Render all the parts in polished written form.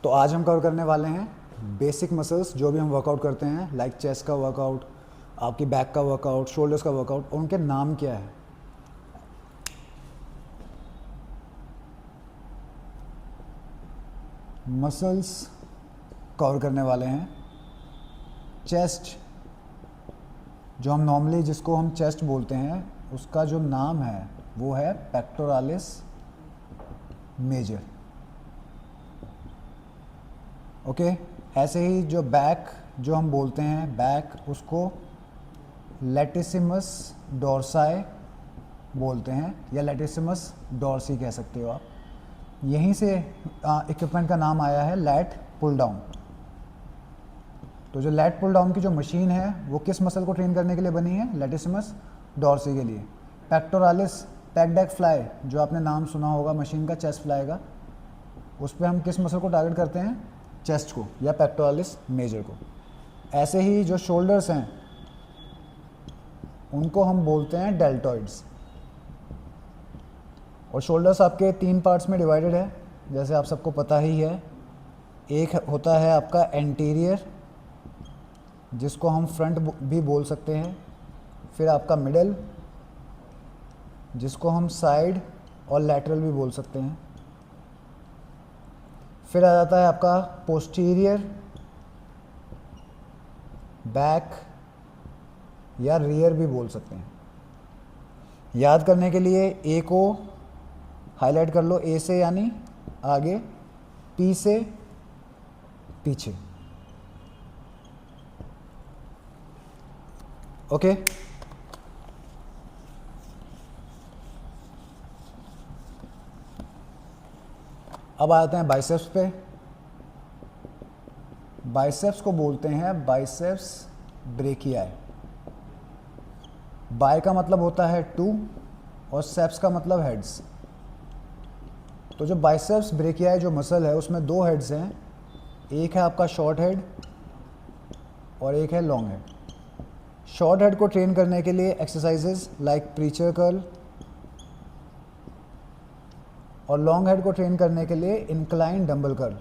तो आज हम कवर करने वाले हैं बेसिक मसल्स जो भी हम वर्कआउट करते हैं, लाइक चेस्ट का वर्कआउट, आपकी बैक का वर्कआउट, शोल्डर्स का वर्कआउट, और उनके नाम क्या है। मसल्स कवर करने वाले हैं। चेस्ट, जो हम नॉर्मली जिसको हम चेस्ट बोलते हैं, उसका जो नाम है वो है पेक्टोरालिस मेजर। ओके, ऐसे ही जो बैक जो हम बोलते हैं बैक, उसको लैटिसिमस डोर्साई बोलते हैं या लैटिसिमस डोर्सी कह सकते हो आप। यहीं से इक्विपमेंट का नाम आया है लैट पुल डाउन। तो जो लैट पुल डाउन की जो मशीन है वो किस मसल को ट्रेन करने के लिए बनी है? लैटिसिमस डोर्सी के लिए। पेक्टोरालिस पैक डेक फ्लाई, जो आपने नाम सुना होगा मशीन का, चेस्ट फ्लाई का, उस पर हम किस मसल को टारगेट करते हैं? चेस्ट को या पेक्टोरालिस मेजर को। ऐसे ही जो शोल्डर्स हैं उनको हम बोलते हैं डेल्टॉइड्स। और शोल्डर्स आपके 3 पार्ट्स में डिवाइडेड है, जैसे आप सबको पता ही है। एक होता है आपका एंटीरियर, जिसको हम फ्रंट भी बोल सकते हैं। फिर आपका मिडल, जिसको हम साइड और लैटरल भी बोल सकते हैं। फिर आ जाता है आपका पोस्टीरियर, बैक या रियर भी बोल सकते हैं। याद करने के लिए ए को हाईलाइट कर लो, ए से यानी आगे, पी से पीछे। ओके, अब आते हैं बाइसेप्स पे। बाइसेप्स को बोलते हैं बाइसेप्स ब्रेकियाई। बाय का मतलब होता है 2 और सेप्स का मतलब हेड्स। तो जो बाइसेप्स ब्रेकियाई जो मसल है उसमें 2 हेड्स हैं, एक है आपका शॉर्ट हेड और एक है लॉन्ग हेड। शॉर्ट हेड को ट्रेन करने के लिए एक्सरसाइजेज लाइक प्रीचर कर्ल, और लॉन्ग हेड को ट्रेन करने के लिए इंक्लाइन डंबल कर्ल।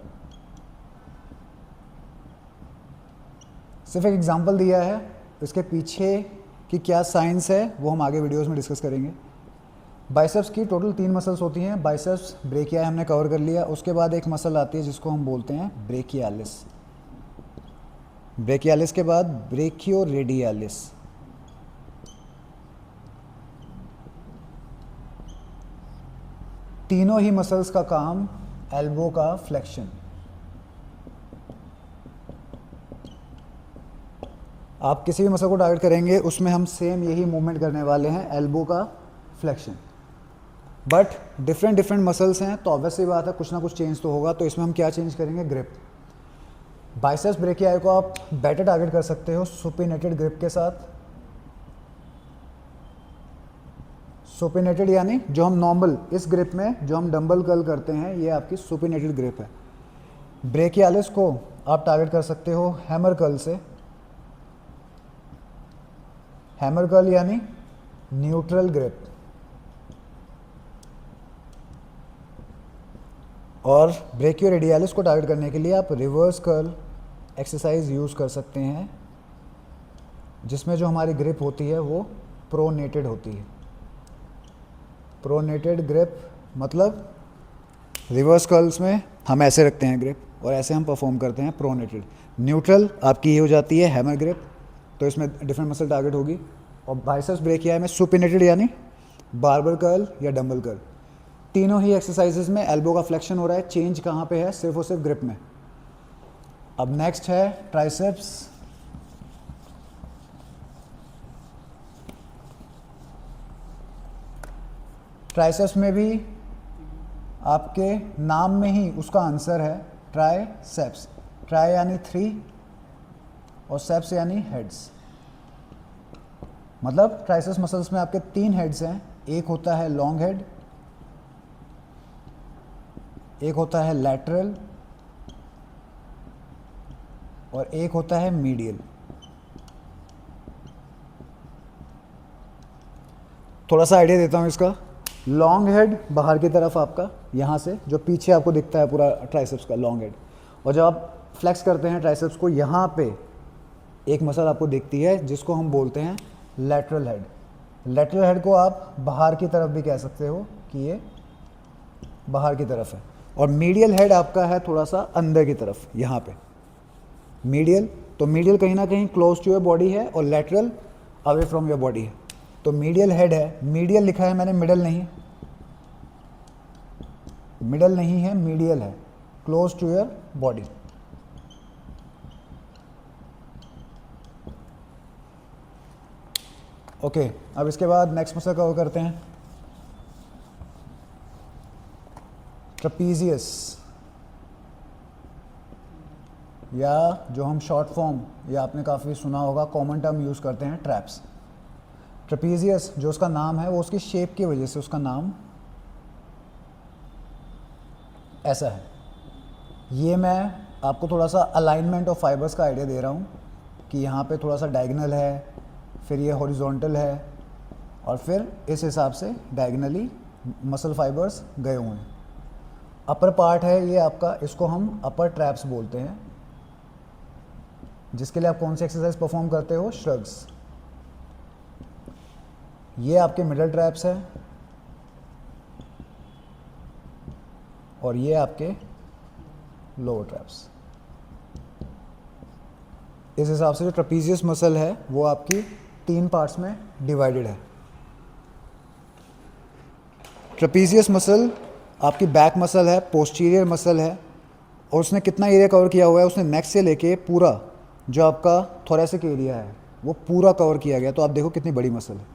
सिर्फ एक एग्जांपल दिया है, इसके पीछे की क्या साइंस है वो हम आगे वीडियोस में डिस्कस करेंगे। बाइसेप्स की टोटल 3 मसल्स होती हैं। बाइसेप्स ब्रेकियाई हमने कवर कर लिया। उसके बाद एक मसल आती है जिसको हम बोलते हैं ब्रेकियालिस। ब्रेकियालिस के बाद ब्रेकियोरेडियालिस। तीनों ही मसल्स का काम एल्बो का फ्लेक्शन। आप किसी भी मसल को टारगेट करेंगे उसमें हम सेम यही मूवमेंट करने वाले हैं, एल्बो का फ्लेक्शन। बट डिफरेंट मसल्स हैं तो ऑब्वियसली बात है कुछ ना कुछ चेंज तो होगा। तो इसमें हम क्या चेंज करेंगे? ग्रिप। बाइसेप्स ब्रेकियाई को आप बेटर टारगेट कर सकते हो सुपिनेटेड ग्रिप के साथ। सुपिनेटेड यानी जो हम नॉर्मल इस ग्रिप में जो हम डंबल कर्ल करते हैं, ये आपकी सुपिनेटेड ग्रिप है। ब्रेकियालिस को आप टारगेट कर सकते हो हैमर कर्ल से। हैमर कर्ल यानी न्यूट्रल ग्रिप। और ब्रेकियोरेडियालिस को टारगेट करने के लिए आप रिवर्स कर्ल एक्सरसाइज यूज़ कर सकते हैं, जिसमें जो हमारी ग्रिप होती है वो प्रोनेटेड होती है। प्रोनेटेड ग्रिप मतलब रिवर्स कर्ल्स में हम ऐसे रखते हैं ग्रिप और ऐसे हम परफॉर्म करते हैं प्रोनेटेड। न्यूट्रल आपकी ये हो जाती है हैमर ग्रिप, तो इसमें डिफरेंट मसल टारगेट होगी। और बाइसेप्स ब्रेकियाई में सुपिनेटेड यानी बारबल कर्ल या डंबल कर्ल। तीनों ही एक्सरसाइजेज में एल्बो का फ्लेक्शन हो रहा है। चेंज कहाँ पे है? सिर्फ और सिर्फ ग्रिप में। अब नेक्स्ट है ट्राइसेप्स। ट्राइसेप्स में भी आपके नाम में ही उसका आंसर है ट्राइसेप्स। ट्राई यानी 3 और सेप्स यानी हेड्स। मतलब ट्राइसेप्स मसल्स में आपके 3 हेड्स हैं। एक होता है लॉन्ग हेड, एक होता है लैटरल और एक होता है मीडियल। थोड़ा सा आइडिया देता हूँ इसका। लॉन्ग हेड बाहर की तरफ आपका, यहाँ से जो पीछे आपको दिखता है पूरा ट्राइसेप्स का लॉन्ग हेड, और जब आप फ्लेक्स करते हैं ट्राइसेप्स को, यहाँ पे एक मसल आपको दिखती है जिसको हम बोलते हैं लैटरल हेड। लैटरल हेड को आप बाहर की तरफ भी कह सकते हो कि ये बाहर की तरफ है, और मीडियल हेड आपका है थोड़ा सा अंदर की तरफ, यहाँ पे मीडियल। तो मीडियल कहीं ना कहीं क्लोज टू योर बॉडी है और lateral away from your body है। तो मीडियल हेड है, मीडियल लिखा है मैंने, मिडल नहीं, मिडल नहीं है, मीडियल है, close to your body. Okay, अब इसके बाद नेक्स्ट मसल कवर करते हैं, ट्रपीजियस, या जो हम शॉर्ट फॉर्म, या आपने काफ़ी सुना होगा, कॉमन टर्म यूज़ करते हैं, ट्रैप्स। ट्रपीजियस जो उसका नाम है वो उसकी शेप की वजह से उसका नाम ऐसा है। ये मैं आपको थोड़ा सा अलाइनमेंट ऑफ फाइबर्स का आइडिया दे रहा हूँ कि यहाँ पे थोड़ा सा डायगोनल है, फिर ये हॉरिजॉन्टल है, और फिर इस हिसाब से डायगोनली मसल फाइबर्स गए हुए हैं। अपर पार्ट है ये आपका, इसको हम अपर ट्रैप्स बोलते हैं, जिसके लिए आप कौन सी एक्सरसाइज परफॉर्म करते हो, श्रग्स। ये आपके मिडल ट्रैप्स है, और ये आपके लोअर ट्रैप्स। इस हिसाब से जो ट्रपीजियस मसल है वो आपकी 3 पार्ट्स में डिवाइडेड है। ट्रपीजियस मसल आपकी बैक मसल है, पोस्टीरियर मसल है, और उसने कितना एरिया कवर किया हुआ है, उसने नेक से लेके पूरा जो आपका थोरेसिक एरिया है वो पूरा कवर किया गया। तो आप देखो कितनी बड़ी मसल है।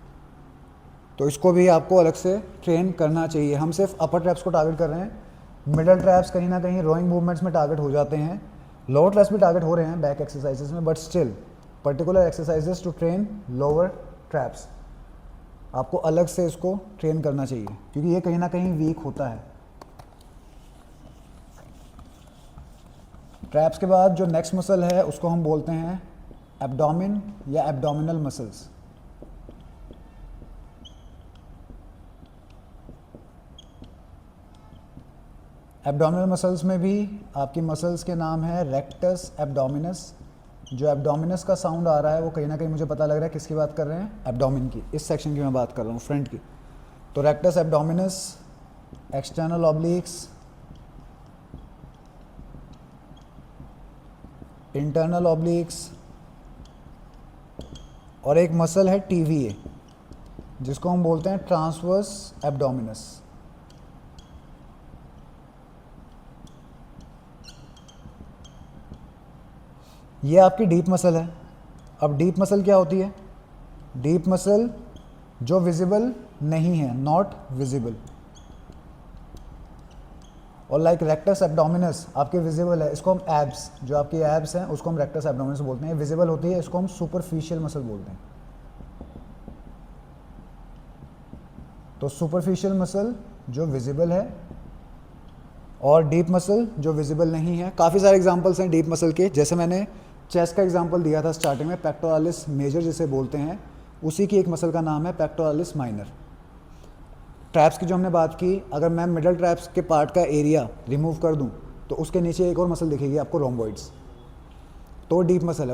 तो इसको भी आपको अलग से ट्रेन करना चाहिए। हम सिर्फ अपर ट्रैप्स को टारगेट कर रहे हैं, मिडल ट्रैप्स कहीं ना कहीं रोइंग मूवमेंट्स में टारगेट हो जाते हैं, लोअर ट्रैप्स भी टारगेट हो रहे हैं बैक एक्सरसाइजेस में, but still particular exercises to train lower traps आपको अलग से इसको ट्रेन करना चाहिए, क्योंकि ये कहीं ना कहीं वीक होता है। ट्रैप्स के बाद जो नेक्स्ट मसल है उसको हम बोलते हैं एब्डोमेन या एब्डोमिनल मसल्स। एब्डोमिनल मसल्स में भी आपकी मसल्स के नाम है रेक्टस एब्डोमिनस। जो एब्डोमिनस का साउंड आ रहा है वो कहीं ना कहीं मुझे पता लग रहा है किसकी बात कर रहे हैं, एब्डोमिन की, इस सेक्शन की मैं बात कर रहा हूँ, फ्रंट की। तो रेक्टस एब्डोमिनस, एक्सटर्नल ऑब्लिक्स, इंटरनल ऑब्लिक्स, और एक मसल है टीवीए जिसको हम बोलते हैं ट्रांसवर्स एब्डोमिनस। ये आपकी डीप मसल है। अब डीप मसल क्या होती है? डीप मसल जो विजिबल नहीं है, नॉट विजिबल, और लाइक रेक्टस एब्डोमिनस आपके विजिबल है, इसको हम एब्स, जो आपकी एब्स हैं उसको हम रेक्टस एब्डोमिनस बोलते हैं, विजिबल होती है, इसको हम सुपरफिशियल मसल बोलते हैं। तो सुपरफिशियल मसल जो विजिबल है और डीप मसल जो विजिबल नहीं है। काफ़ी सारे एग्जांपल्स हैं डीप मसल के, जैसे मैंने चेस्ट का एग्जांपल दिया था स्टार्टिंग में, पेक्टोरालिस मेजर जिसे बोलते हैं, उसी की एक मसल का नाम है पेक्टोरालिस माइनर। ट्रैप्स की जो हमने बात की, अगर मैं मिडल ट्रैप्स के पार्ट का एरिया रिमूव कर दूं तो उसके नीचे एक और मसल दिखेगी आपको, रोम्बॉइड्स, तो डीप मसल है।